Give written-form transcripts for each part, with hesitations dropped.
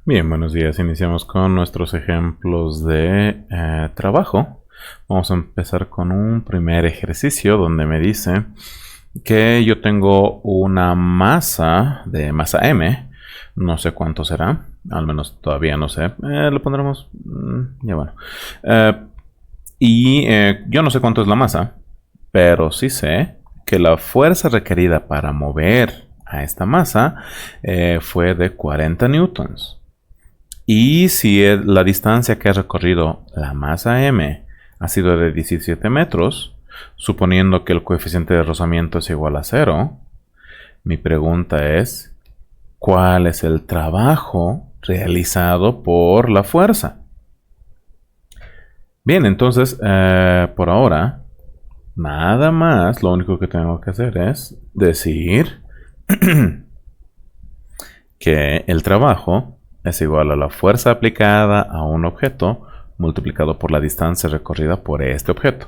Bien, buenos días. Iniciamos con nuestros ejemplos de trabajo. Vamos a empezar con un primer ejercicio donde me dice que yo tengo una masa de masa M. No sé cuánto será, al menos todavía no sé. Lo pondremos, ya bueno. Yo no sé cuánto es la masa, pero sí sé que la fuerza requerida para mover a esta masa fue de 40 newtons. Y si la distancia que ha recorrido la masa m ha sido de 17 metros, suponiendo que el coeficiente de rozamiento es igual a 0, mi pregunta es, ¿cuál es el trabajo realizado por la fuerza? Bien, entonces, por ahora, nada más, lo único que tengo que hacer es decir que el trabajo es igual a la fuerza aplicada a un objeto multiplicado por la distancia recorrida por este objeto.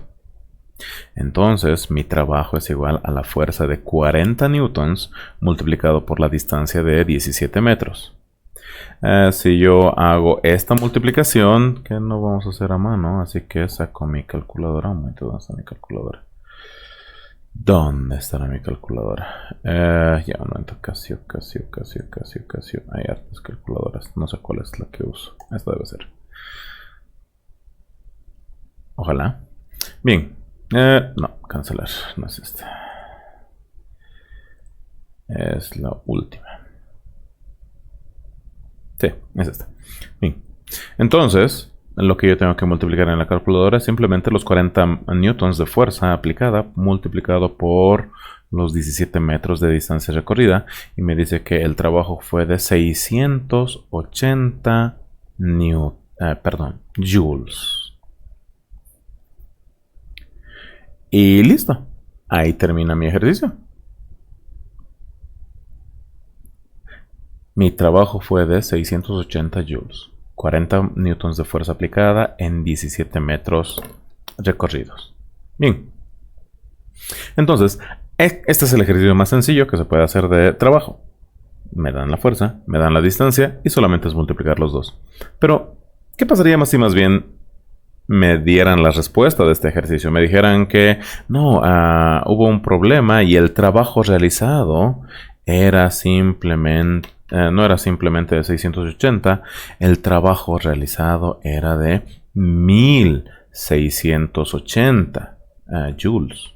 Entonces, mi trabajo es igual a la fuerza de 40 newtons multiplicado por la distancia de 17 metros. Si yo hago esta multiplicación, que no vamos a hacer a mano, así que saco mi calculadora. Un momento, ¿dónde está mi calculadora? ¿Dónde estará mi calculadora? Ya, un momento. Casio. Hay hartas calculadoras. No sé cuál es la que uso. Esta debe ser. Ojalá. Bien. No, cancelar. No es esta. Es la última. Sí, es esta. Bien. Entonces, lo que yo tengo que multiplicar en la calculadora es simplemente los 40 newtons de fuerza aplicada multiplicado por los 17 metros de distancia recorrida, y me dice que el trabajo fue de 680 joules. Y listo. Ahí termina mi ejercicio. Mi trabajo fue de 680 joules. 40 newtons de fuerza aplicada en 17 metros recorridos. Bien. Entonces, este es el ejercicio más sencillo que se puede hacer de trabajo. Me dan la fuerza, me dan la distancia y solamente es multiplicar los dos. Pero, ¿qué pasaría más si más bien me dieran la respuesta de este ejercicio? Me dijeran que no, hubo un problema y el trabajo realizado era simplemente, no era simplemente de 680, el trabajo realizado era de 1680 joules.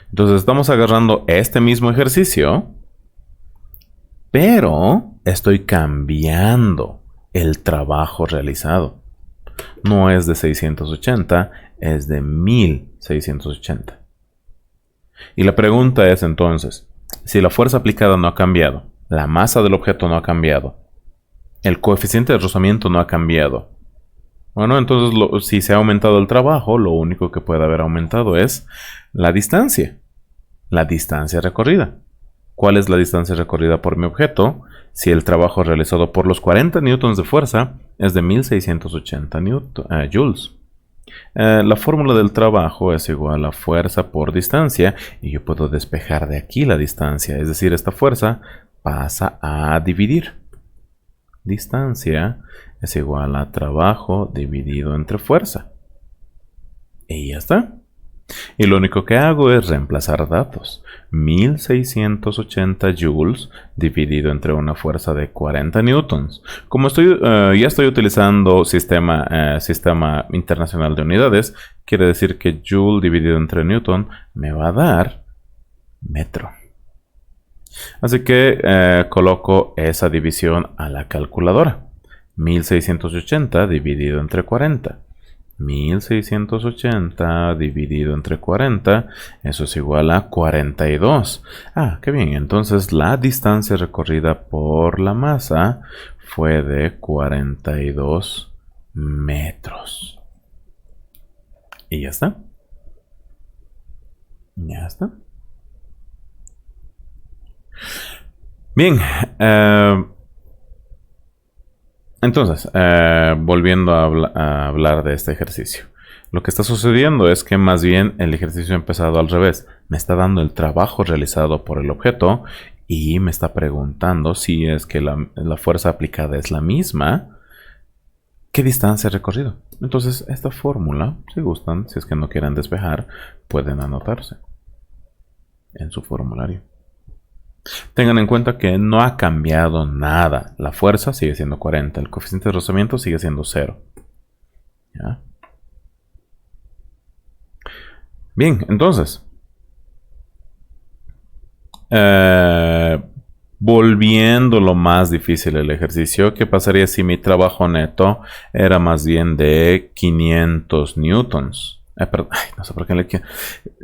Entonces estamos agarrando este mismo ejercicio, pero estoy cambiando el trabajo realizado. No es de 680, es de 1680. Y la pregunta es entonces, si la fuerza aplicada no ha cambiado, la masa del objeto no ha cambiado, el coeficiente de rozamiento no ha cambiado, bueno, entonces si se ha aumentado el trabajo, lo único que puede haber aumentado es la distancia recorrida. ¿Cuál es la distancia recorrida por mi objeto? Si el trabajo realizado por los 40 newtons de fuerza es de 1680 joules. La fórmula del trabajo es igual a fuerza por distancia, y yo puedo despejar de aquí la distancia, es decir, esta fuerza pasa a dividir. Distancia es igual a trabajo dividido entre fuerza. Y ya está. Y lo único que hago es reemplazar datos. 1680 joules dividido entre una fuerza de 40 newtons. Como ya estoy utilizando sistema internacional de unidades, quiere decir que joule dividido entre newton me va a dar metro. Así que coloco esa división a la calculadora. 1680 dividido entre 40. 1680 dividido entre 40, eso es igual a 42. Qué bien, entonces la distancia recorrida por la masa fue de 42 metros. Y ya está. Ya está. Bien, entonces, volviendo a hablar de este ejercicio. Lo que está sucediendo es que más bien el ejercicio ha empezado al revés. Me está dando el trabajo realizado por el objeto y me está preguntando si es que la fuerza aplicada es la misma, ¿qué distancia he recorrido? Entonces, esta fórmula, si gustan, si es que no quieren despejar, pueden anotarse en su formulario. Tengan en cuenta que no ha cambiado nada. La fuerza sigue siendo 40. El coeficiente de rozamiento sigue siendo 0. ¿Ya? Bien, entonces. Volviendo lo más difícil el ejercicio, ¿qué pasaría si mi trabajo neto era más bien de 500 newtons? No sé por qué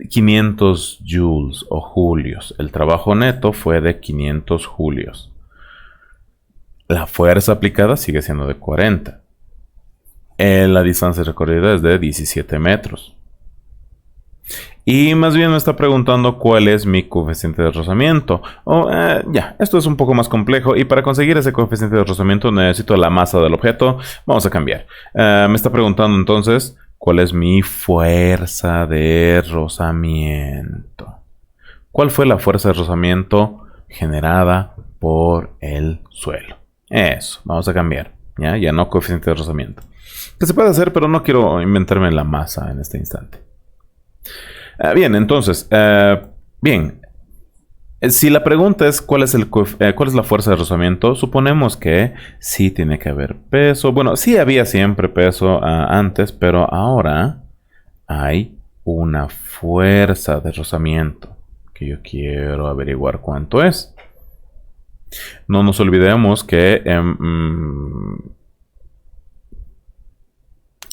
500 joules o julios. El trabajo neto fue de 500 julios. La fuerza aplicada sigue siendo de 40. La distancia recorrida es de 17 metros. Y más bien me está preguntando cuál es mi coeficiente de rozamiento. Esto es un poco más complejo y para conseguir ese coeficiente de rozamiento necesito la masa del objeto. Vamos a cambiar. Me está preguntando entonces cuál es mi fuerza de rozamiento. ¿Cuál fue la fuerza de rozamiento generada por el suelo? Eso, vamos a cambiar. Ya no coeficiente de rozamiento. Que se puede hacer, pero no quiero inventarme la masa en este instante. Bien, entonces, si la pregunta es cuál es la fuerza de rozamiento, suponemos que sí tiene que haber peso. Bueno, sí había siempre peso antes, pero ahora hay una fuerza de rozamiento que yo quiero averiguar cuánto es. No nos olvidemos que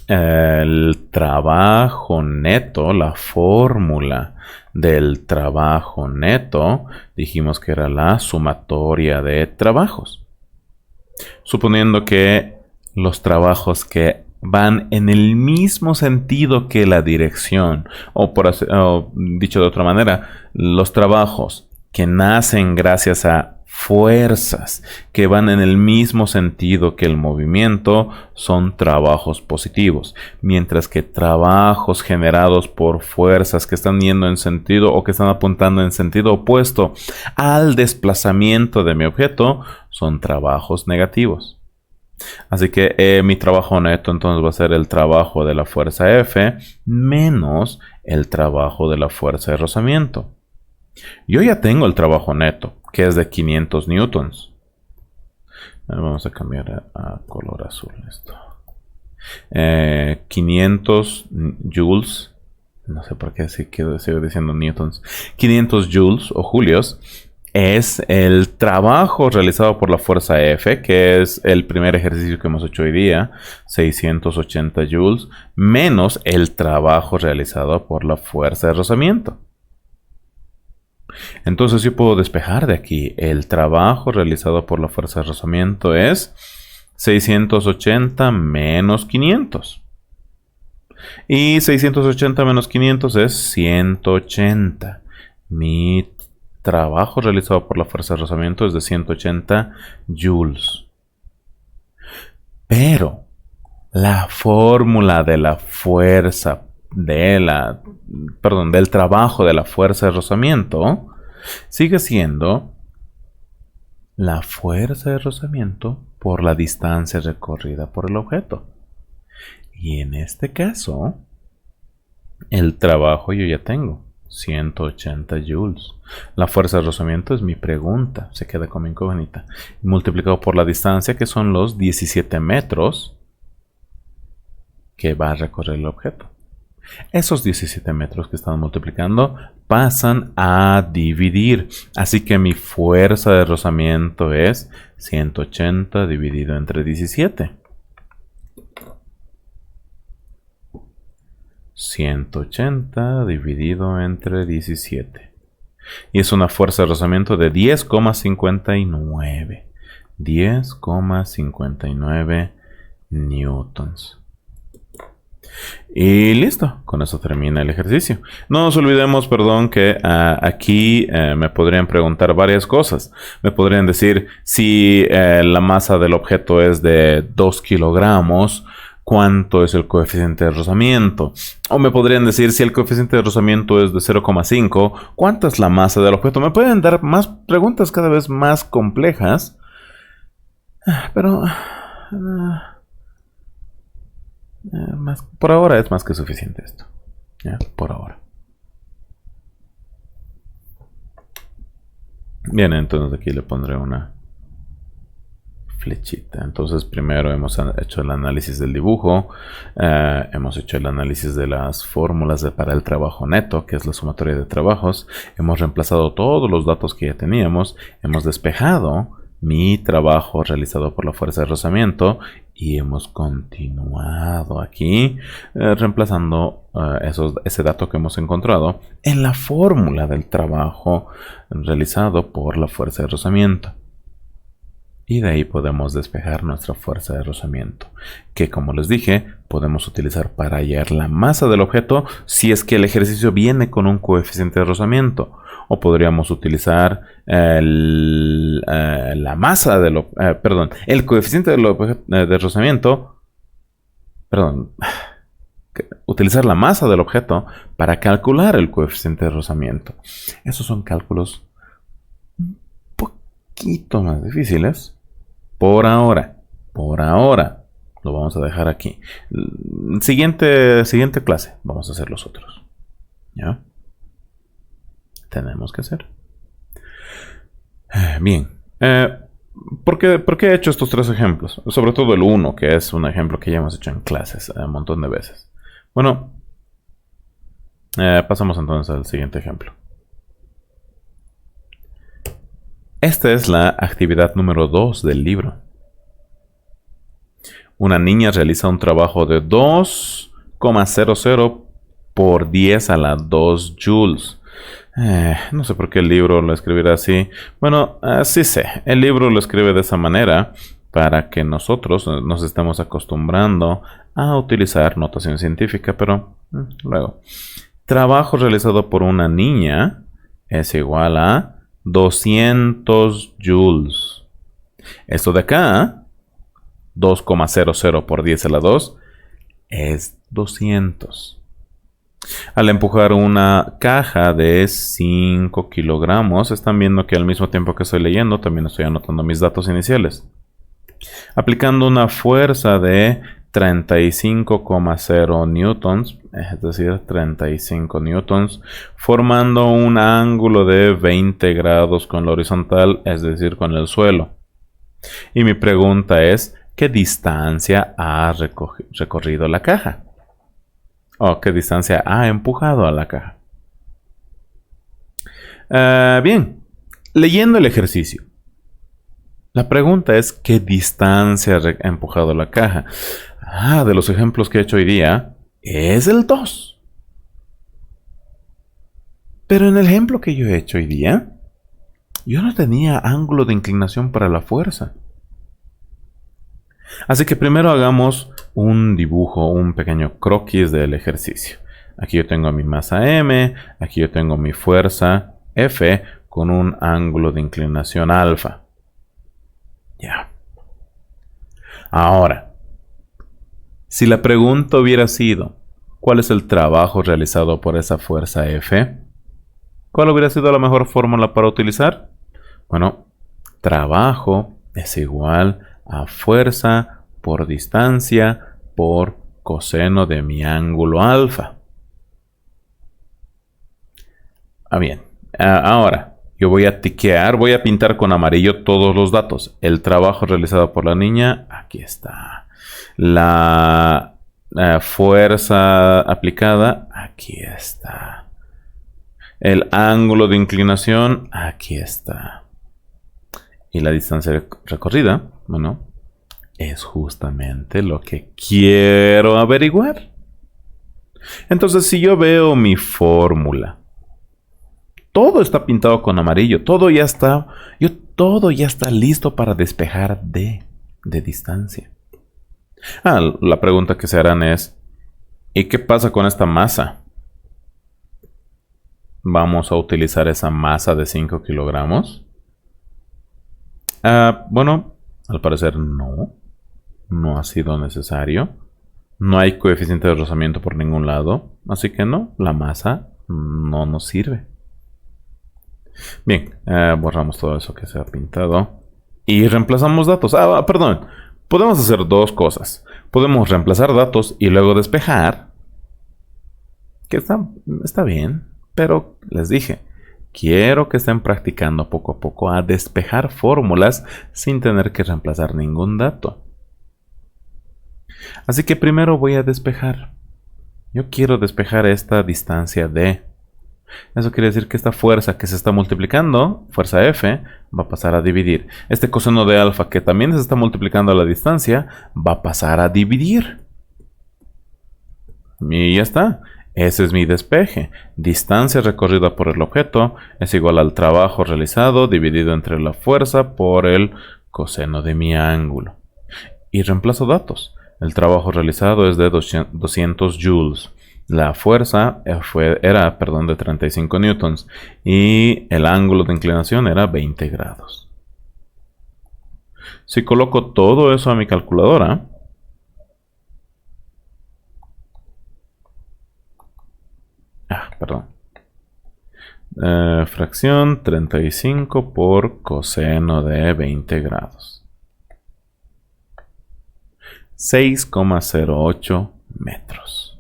el trabajo neto, la fórmula del trabajo neto, dijimos que era la sumatoria de trabajos. Suponiendo que los trabajos que van en el mismo sentido que la dirección, o dicho de otra manera, los trabajos que nacen gracias a fuerzas que van en el mismo sentido que el movimiento son trabajos positivos, mientras que trabajos generados por fuerzas que están yendo en sentido o que están apuntando en sentido opuesto al desplazamiento de mi objeto son trabajos negativos. Así que mi trabajo neto entonces va a ser el trabajo de la fuerza F menos el trabajo de la fuerza de rozamiento. Yo ya tengo el trabajo neto, que es de 500 newtons. Vamos a cambiar a color azul esto. 500 joules. No sé por qué sigo diciendo newtons. 500 joules o julios es el trabajo realizado por la fuerza F, que es el primer ejercicio que hemos hecho hoy día, 680 joules, menos el trabajo realizado por la fuerza de rozamiento. Entonces yo puedo despejar de aquí. El trabajo realizado por la fuerza de rozamiento es 680 menos 500. Y 680 menos 500 es 180. Mi trabajo realizado por la fuerza de rozamiento es de 180 joules. Pero la fórmula de la fuerza del trabajo de la fuerza de rozamiento sigue siendo la fuerza de rozamiento por la distancia recorrida por el objeto. Y en este caso, el trabajo yo ya tengo, 180 joules. La fuerza de rozamiento es mi pregunta, se queda como incógnita. Multiplicado por la distancia, que son los 17 metros que va a recorrer el objeto. Esos 17 metros que están multiplicando pasan a dividir. Así que mi fuerza de rozamiento es 180 dividido entre 17. 180 dividido entre 17. Y es una fuerza de rozamiento de 10,59. 10,59 newtons. Y listo, con eso termina el ejercicio. No nos olvidemos, que aquí me podrían preguntar varias cosas. Me podrían decir si la masa del objeto es de 2 kilogramos, ¿Cuánto es el coeficiente de rozamiento? O me podrían decir, si el coeficiente de rozamiento es de 0,5, ¿cuánta es la masa del objeto? Me pueden dar más preguntas cada vez más complejas, pero por ahora es más que suficiente esto. ¿Ya? Por ahora. Bien, entonces aquí le pondré una flechita. Entonces primero hemos hecho el análisis del dibujo, hemos hecho el análisis de las fórmulas para el trabajo neto, que es la sumatoria de trabajos, hemos reemplazado todos los datos que ya teníamos, hemos despejado mi trabajo realizado por la fuerza de rozamiento y hemos continuado aquí reemplazando ese dato que hemos encontrado en la fórmula del trabajo realizado por la fuerza de rozamiento. Y de ahí podemos despejar nuestra fuerza de rozamiento, que como les dije, podemos utilizar para hallar la masa del objeto si es que el ejercicio viene con un coeficiente de rozamiento. O podríamos utilizar la masa del el coeficiente de rozamiento, utilizar la masa del objeto para calcular el coeficiente de rozamiento. Esos son cálculos un poquito más difíciles. Por ahora. Lo vamos a dejar aquí. Siguiente clase. Vamos a hacer los otros. ¿Ya? Tenemos que hacer. Bien. ¿Por qué he hecho estos tres ejemplos? Sobre todo el 1, que es un ejemplo que ya hemos hecho en clases un montón de veces. Bueno. Pasamos entonces al siguiente ejemplo. Esta es la actividad número 2 del libro. Una niña realiza un trabajo de 2,00 por 10 a la 2 joules. No sé por qué el libro lo escribirá así. Bueno, sí sé. El libro lo escribe de esa manera para que nosotros nos estemos acostumbrando a utilizar notación científica, pero luego. Trabajo realizado por una niña es igual a 200 joules. Esto de acá, 2,00 por 10 a la 2, es 200. Al empujar una caja de 5 kilogramos, están viendo que al mismo tiempo que estoy leyendo, también estoy anotando mis datos iniciales. Aplicando una fuerza de 35,0 newtons, es decir, 35 newtons, formando un ángulo de 20 grados con la horizontal, es decir, con el suelo. Y mi pregunta es, ¿qué distancia ha recorrido la caja? ¿O qué distancia ha empujado a la caja? Bien, leyendo el ejercicio. La pregunta es, ¿qué distancia ha empujado la caja? De los ejemplos que he hecho hoy día, es el 2. Pero en el ejemplo que yo he hecho hoy día, yo no tenía ángulo de inclinación para la fuerza. Así que primero hagamos un dibujo, un pequeño croquis del ejercicio. Aquí yo tengo mi masa M, aquí yo tengo mi fuerza F con un ángulo de inclinación alfa. Ya. Ahora, si la pregunta hubiera sido, ¿cuál es el trabajo realizado por esa fuerza F? ¿Cuál hubiera sido la mejor fórmula para utilizar? Bueno, trabajo es igual a fuerza por distancia por coseno de mi ángulo alfa. Bien. Ahora, yo voy a tiquear, voy a pintar con amarillo todos los datos. El trabajo realizado por la niña, aquí está. La fuerza aplicada, aquí está. El ángulo de inclinación, aquí está. Y la distancia recorrida, bueno, es justamente lo que quiero averiguar. Entonces, si yo veo mi fórmula, todo está pintado con amarillo, todo ya está listo para despejar de distancia. La pregunta que se harán es, ¿y qué pasa con esta masa? ¿Vamos a utilizar esa masa de 5 kilogramos? Bueno, al parecer no ha sido necesario. No hay coeficiente de rozamiento por ningún lado, así que no, la masa no nos sirve. Bien, borramos todo eso que se ha pintado y reemplazamos datos. Perdón, podemos hacer dos cosas. Podemos reemplazar datos y luego despejar, que está bien, pero les dije, quiero que estén practicando poco a poco a despejar fórmulas sin tener que reemplazar ningún dato. Así que primero voy a despejar. Yo quiero despejar esta distancia D. Eso quiere decir que esta fuerza que se está multiplicando, fuerza F, va a pasar a dividir. Este coseno de alfa que también se está multiplicando a la distancia, va a pasar a dividir. Y ya está. Ese es mi despeje. Distancia recorrida por el objeto es igual al trabajo realizado dividido entre la fuerza por el coseno de mi ángulo. Y reemplazo datos. El trabajo realizado es de 200 joules. La fuerza era de 35 newtons. Y el ángulo de inclinación era 20 grados. Si coloco todo eso a mi calculadora, fracción 35 por coseno de 20 grados. 6,08 metros.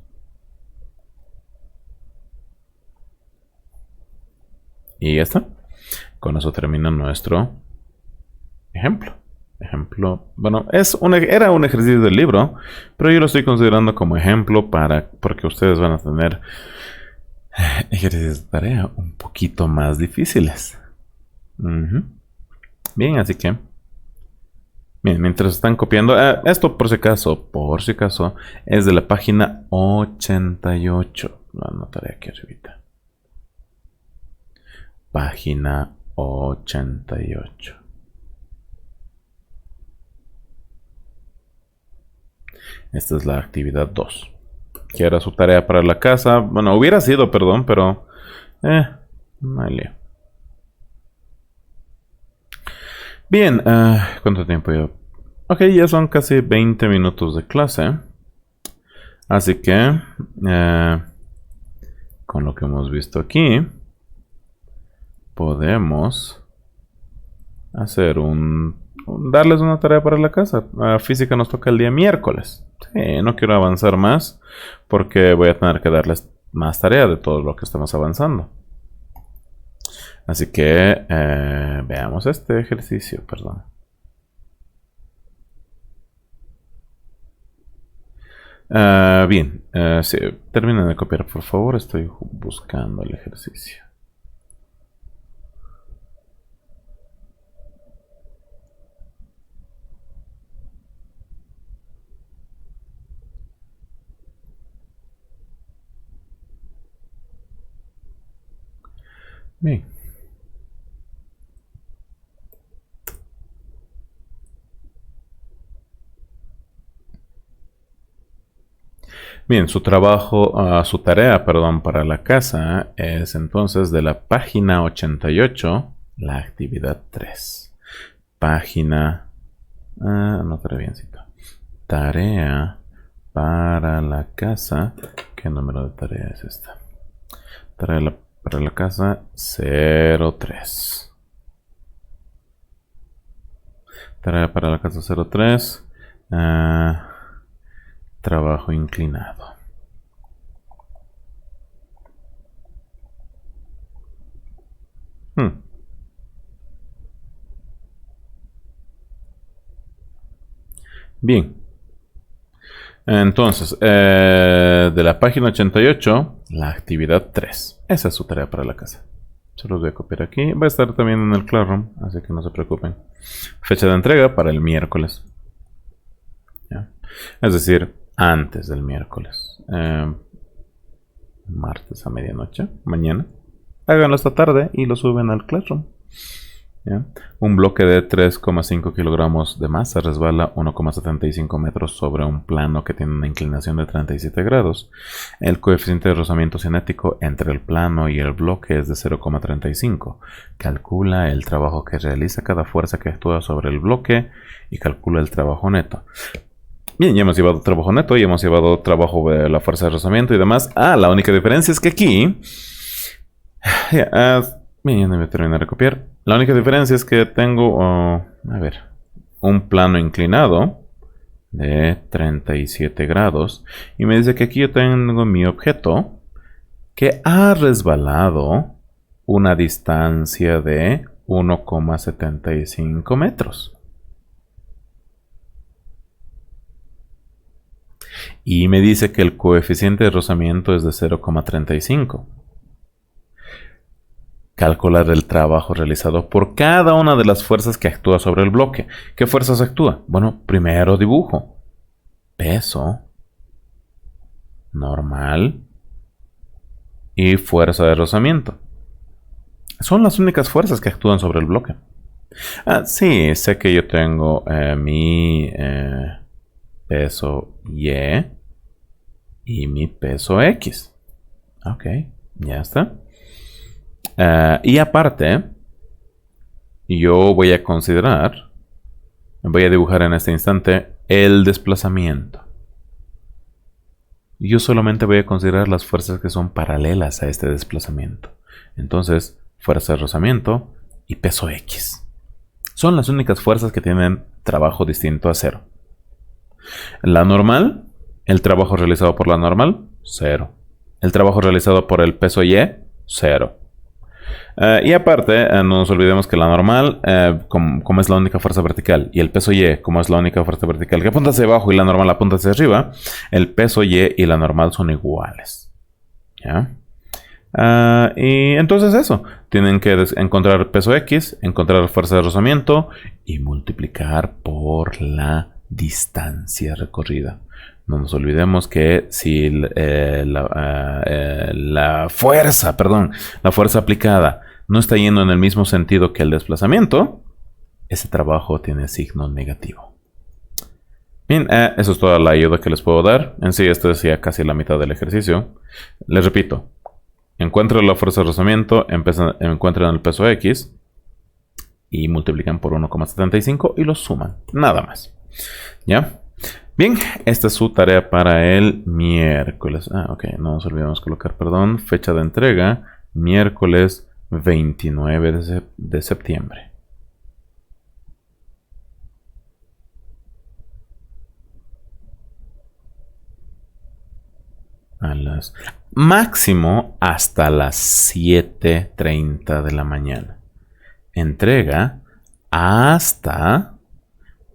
Y ya está. Con eso termina nuestro ejemplo. Bueno, era un ejercicio del libro, pero yo lo estoy considerando como ejemplo porque ustedes van a tener ejercicios de tarea un poquito más difíciles. Bien, así que bien, mientras están copiando, esto por si acaso es de la página 88. Lo anotaré aquí arribita. Página 88. Esta es la actividad 2. Que era su tarea para la casa. Bueno, hubiera sido, perdón, pero no hay lío. Bien, ¿cuánto tiempo llevo? Ok, ya son casi 20 minutos de clase. Así que, con lo que hemos visto aquí, podemos hacer darles una tarea para la casa. Física nos toca el día miércoles. Sí, no quiero avanzar más porque voy a tener que darles más tarea de todo lo que estamos avanzando. Así que veamos este ejercicio, perdón. Bien, sí, terminen de copiar, por favor. Estoy buscando el ejercicio. Bien. Bien, su tarea, perdón, para la casa es entonces de la página 88, la actividad 3. Página, anotaré biencito. Tarea para la casa. ¿Qué número de tarea es esta? Tarea para la casa 03. Tarea para la casa 03. Trabajo inclinado. Bien. Entonces, de la página 88, la actividad 3. Esa es su tarea para la casa. Se los voy a copiar aquí. Va a estar también en el Classroom, así que no se preocupen. Fecha de entrega para el miércoles. ¿Ya? Es decir, antes del miércoles. Martes a medianoche, mañana. Háganlo esta tarde y lo suben al Classroom. ¿Ya? Un bloque de 3,5 kilogramos de masa resbala 1,75 metros sobre un plano que tiene una inclinación de 37 grados. El coeficiente de rozamiento cinético entre el plano y el bloque es de 0,35. Calcula el trabajo que realiza cada fuerza que actúa sobre el bloque y calcula el trabajo neto. Bien, ya hemos llevado trabajo neto, ya hemos llevado trabajo de la fuerza de rozamiento y demás. La única diferencia es que aquí... bien, ya no voy a terminar de copiar. La única diferencia es que tengo... a ver... un plano inclinado de 37 grados. Y me dice que aquí yo tengo mi objeto que ha resbalado una distancia de 1,75 metros. Y me dice que el coeficiente de rozamiento es de 0,35. Calcular el trabajo realizado por cada una de las fuerzas que actúa sobre el bloque. ¿Qué fuerzas actúa? Bueno, primero dibujo. Peso. Normal. Y fuerza de rozamiento. Son las únicas fuerzas que actúan sobre el bloque. Sí, sé que yo tengo mi peso Y y mi peso X. Ok, ya está. Y aparte, yo voy a considerar, voy a dibujar en este instante el desplazamiento. Yo solamente voy a considerar las fuerzas que son paralelas a este desplazamiento. Entonces, fuerza de rozamiento y peso X. Son las únicas fuerzas que tienen trabajo distinto a cero. La normal, el trabajo realizado por la normal, 0. El trabajo realizado por el peso Y, 0. Y aparte, no nos olvidemos que la normal, como es la única fuerza vertical, y el peso Y, como es la única fuerza vertical que apunta hacia abajo y la normal apunta hacia arriba, el peso Y y la normal son iguales. ¿Ya? Y entonces eso, tienen que encontrar peso X, encontrar fuerza de rozamiento y multiplicar por la distancia recorrida. No nos olvidemos que si la fuerza aplicada no está yendo en el mismo sentido que el desplazamiento, ese trabajo tiene signo negativo. Bien, eso es toda la ayuda que les puedo dar. En sí, esto es ya casi la mitad del ejercicio. Les repito, encuentran la fuerza de rozamiento, encuentran el peso X y multiplican por 1,75 y lo suman. Nada más. ¿Ya? Bien, esta es su tarea para el miércoles. Ok, no nos olvidamos colocar, perdón, fecha de entrega, miércoles 29 de septiembre. Máximo hasta las 7:30 de la mañana. Entrega hasta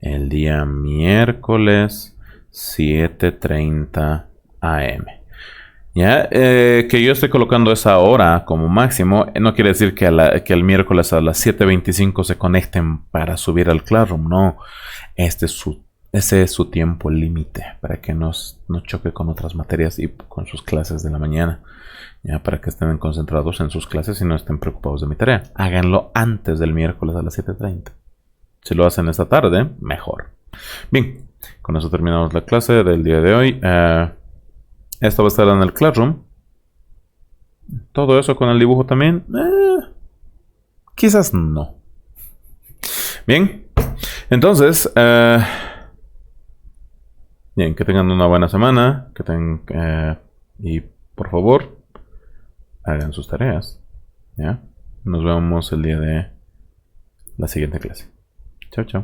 el día miércoles 7:30 am. ¿Ya? Que yo estoy colocando esa hora como máximo no quiere decir que el miércoles a las 7:25 se conecten para subir al Classroom. No, ese es su tiempo límite para que no choque con otras materias y con sus clases de la mañana. Ya, para que estén concentrados en sus clases y no estén preocupados de mi tarea. Háganlo antes del miércoles a las 7:30. Si lo hacen esta tarde, mejor. Bien, con eso terminamos la clase del día de hoy. Esto va a estar en el Classroom. Todo eso con el dibujo también. Quizás no. Bien, entonces, bien, que tengan una buena semana. Y por favor, hagan sus tareas. ¿Ya? Nos vemos el día de la siguiente clase. Chao, chao.